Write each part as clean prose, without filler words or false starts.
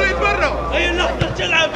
يتبرع هي اللحظة تلعب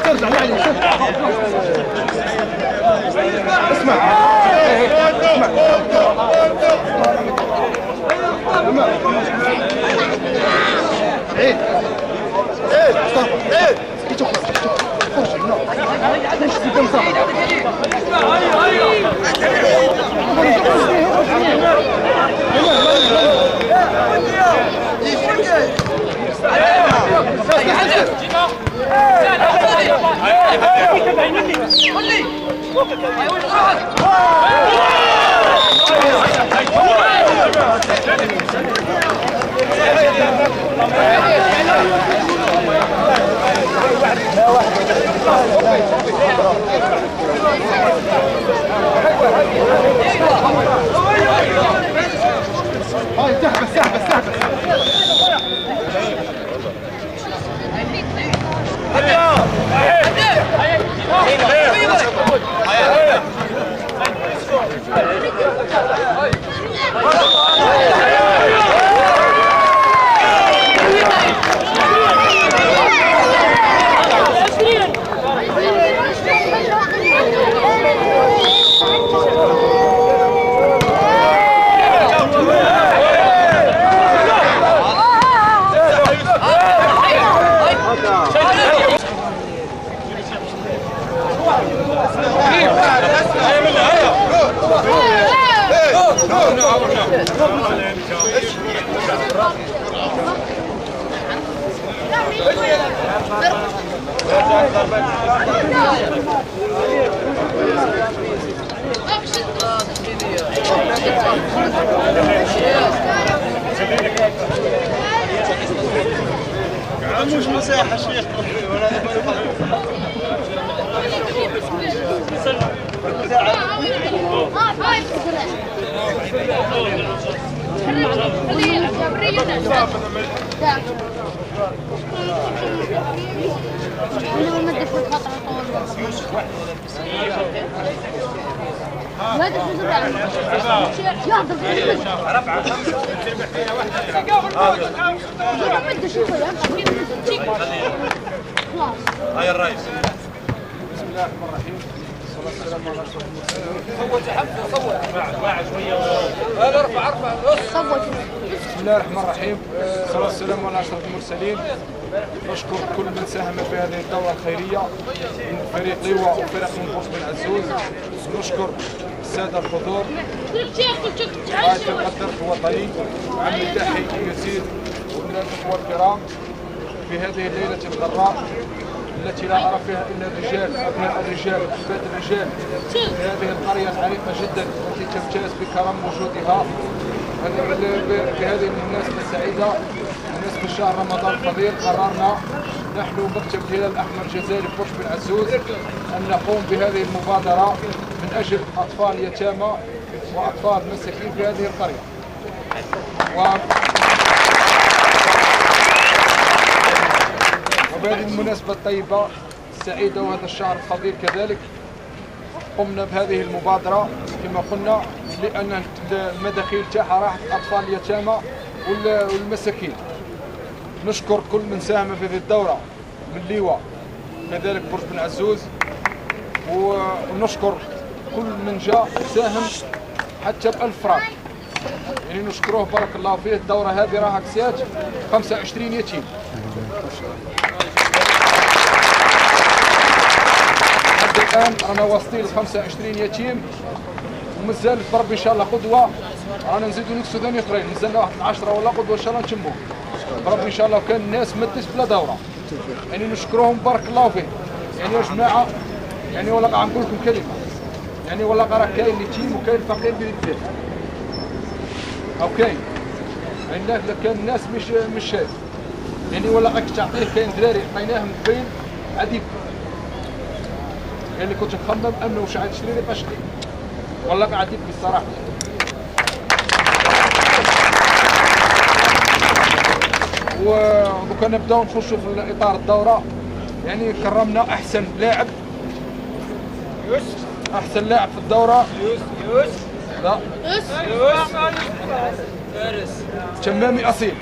ترجع يعني اسمع عيد عيد مش مساحة شيخ هاي الرئيس. بسم الله الرحمن الرحيم. الصلاة والسلام على رسول الله. صوت حمد صوت. اسمع شوية. ارفع. بسم الله الرحمن الرحيم. الصلاة والسلام على أشرف المرسلين. نشكر كل من ساهم في هذه الدورة الخيرية من فريق لواء وفريق من برج بن عزوز. نشكر السادة الحضور قائد فرقة الدرك الوطني عم الداحي يزيد ومن الإخوة الكرام في هذه الليلة الغراء التي لا أرى فيها إلا الرجال، أبناء الرجال وأحفاد الرجال في هذه القرية العريقة جدا التي تمتاز بكرم وجودها. في هذه المناسبة السعيدة بالنسبة لشهر رمضان الفضيل قررنا نحن مكتب الهلال الأحمر الجزائري برج بن عزوز أن نقوم بهذه المبادرة من أجل أطفال يتامى وأطفال مساكين في هذه القرية. وبهذه المناسبة الطيبة السعيدة وهذا الشهر الفضيل كذلك قمنا بهذه المبادرة كما قلنا لأن المداخيل تاعها راحت أطفال اليتامى والمساكين. نشكر كل من ساهم في هذه الدورة من لواء كذلك برج بن عزوز، ونشكر كل من جاء ساهم حتى ب1000 فرنك، يعني نشكروه بارك الله فيه. الدورة هذه راها كسات 25 يتيم. حتى الآن رانا واصلين ل 25 يتيم ومازال بربي إن شاء الله قدوة. رانا نزيدو نكسو ثاني اخرين، نزلنا واحد 10 ولا قدوة إن شاء الله نتموه بربي إن شاء الله. وكان الناس مدت بلا دورة، يعني نشكروهم بارك الله فيه. يعني يا جماعة يعني والله قاعد نقول لكم كلمة، يعني والله راه كاين يتيم وكاين فقير بين الدين أو كاين، يعني لا كان الناس مش شايف، يعني والله راك تعطيه. كاين دراري عطيناهم قبيل عديد، يعني كنت نخمم انه واش عاد شري لي باشري، والله قاعد يبكي الصراحه. ودوكا نبداو نخشوا في اطار الدوره. يعني كرمنا احسن لاعب، احسن لاعب في الدوره لا فارس تمامي اصيل.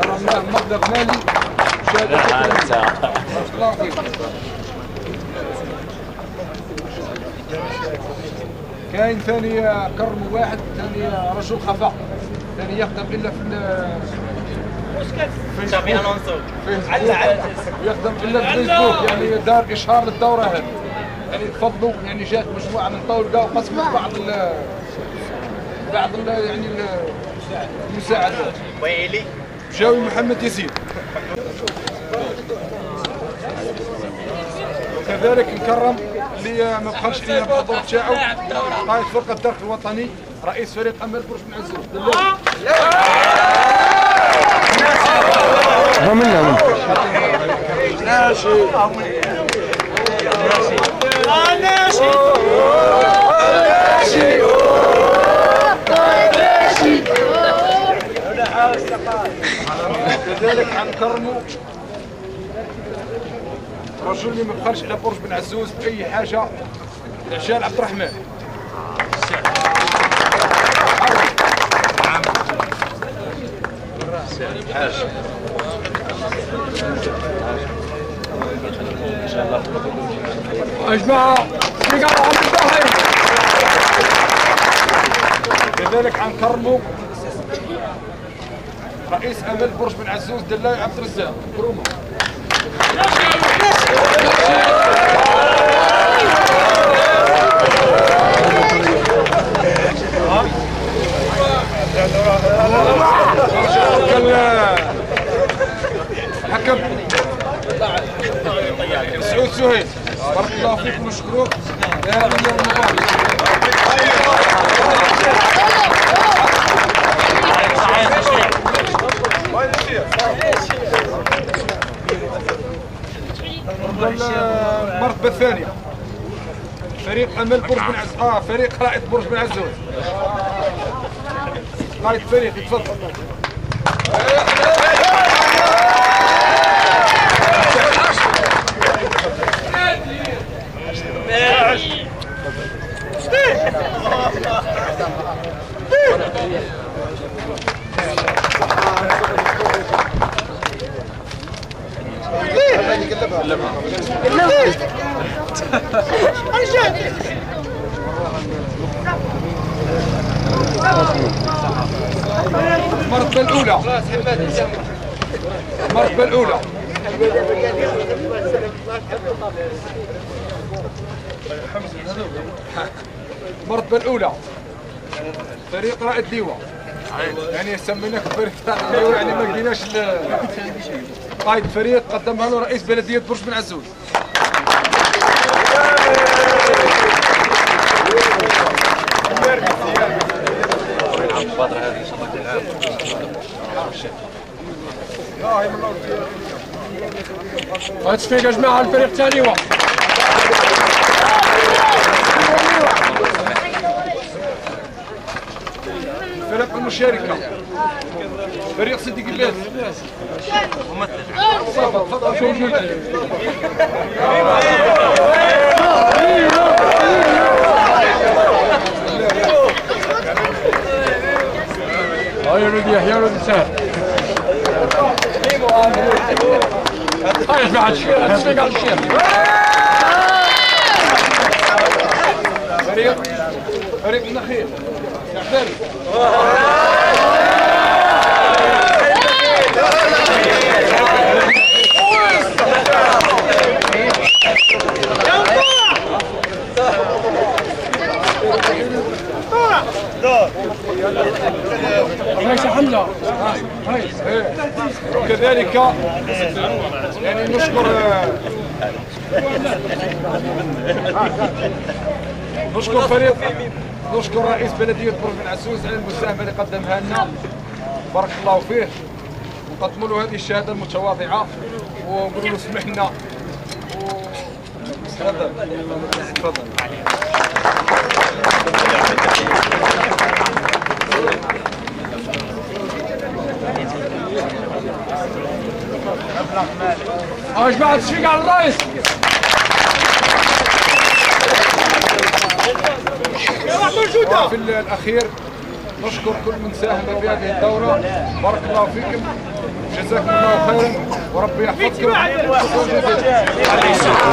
كرمناه مبلغ مالي كاين ثاني كرم واحد ثاني رجل خفاء ثاني يخدم الا يخدم الا في الفيسبوك، يعني دار اشهار للدوره هذه. يعني تفضلوا، يعني جات مجموعه من طاولقه وقسمت بعض يعني المساعدات. ويلي جاوي محمد يزيد. وكذلك نكرم اللي ما بخلش لينا بالحضور تاعو قائد فرقه الدرك الوطني رئيس فريق امل برج بن عزوز. كذلك حنكرموا رجل اللي ما بخلش على برج بن عزوز بأي حاجة، العشال عبد الرحمن. يا جماعة كذلك حنكرموا رئيس امل برج بن عزوز دلاي عبد الرزاق كرومه. حكم سعود سهيل بارك الله فيكم ونشكروك يا امير المبارك. المرتبة الثانية فريق امل برج بن عزوز، فريق قائد برج بن عزوز. قائد فريق يتفضل. المرتبة الأولى المرتبة الأولى المرتبة الأولى فريق رائد ديوة، يعني سميناك فريق رائد ديوة، يعني ما لقيناش قائد فريق قدمها له رئيس بلدية برج بن عزوز. الفترة هذه ان شاء الله تلعب. غتصفيق يا جماعة الفريق الثاني هو الفرق المشاركة فريق سيدي قلاس تفضل شو موجود. هاي يا ولدي يحيى ولد سهل. هاي اسمع تصفيق على الشيخ. فريق النخيل يعترف. ليس حمزة وكذلك يعني نشكر فريق نشكر رئيس بلدية برج بن عزوز على المساهمة اللي قدمها لنا، بارك الله فيه، ونقدموا له هذه الشهادة المتواضعة ونقولوا له سمح لنا. تفضل. يا جماعة تصفيق على الرئيس. في الأخير نشكر كل من ساهم في هذه الدورة، بارك الله فيكم، جزاكم الله خيرا وربي يحفظكم.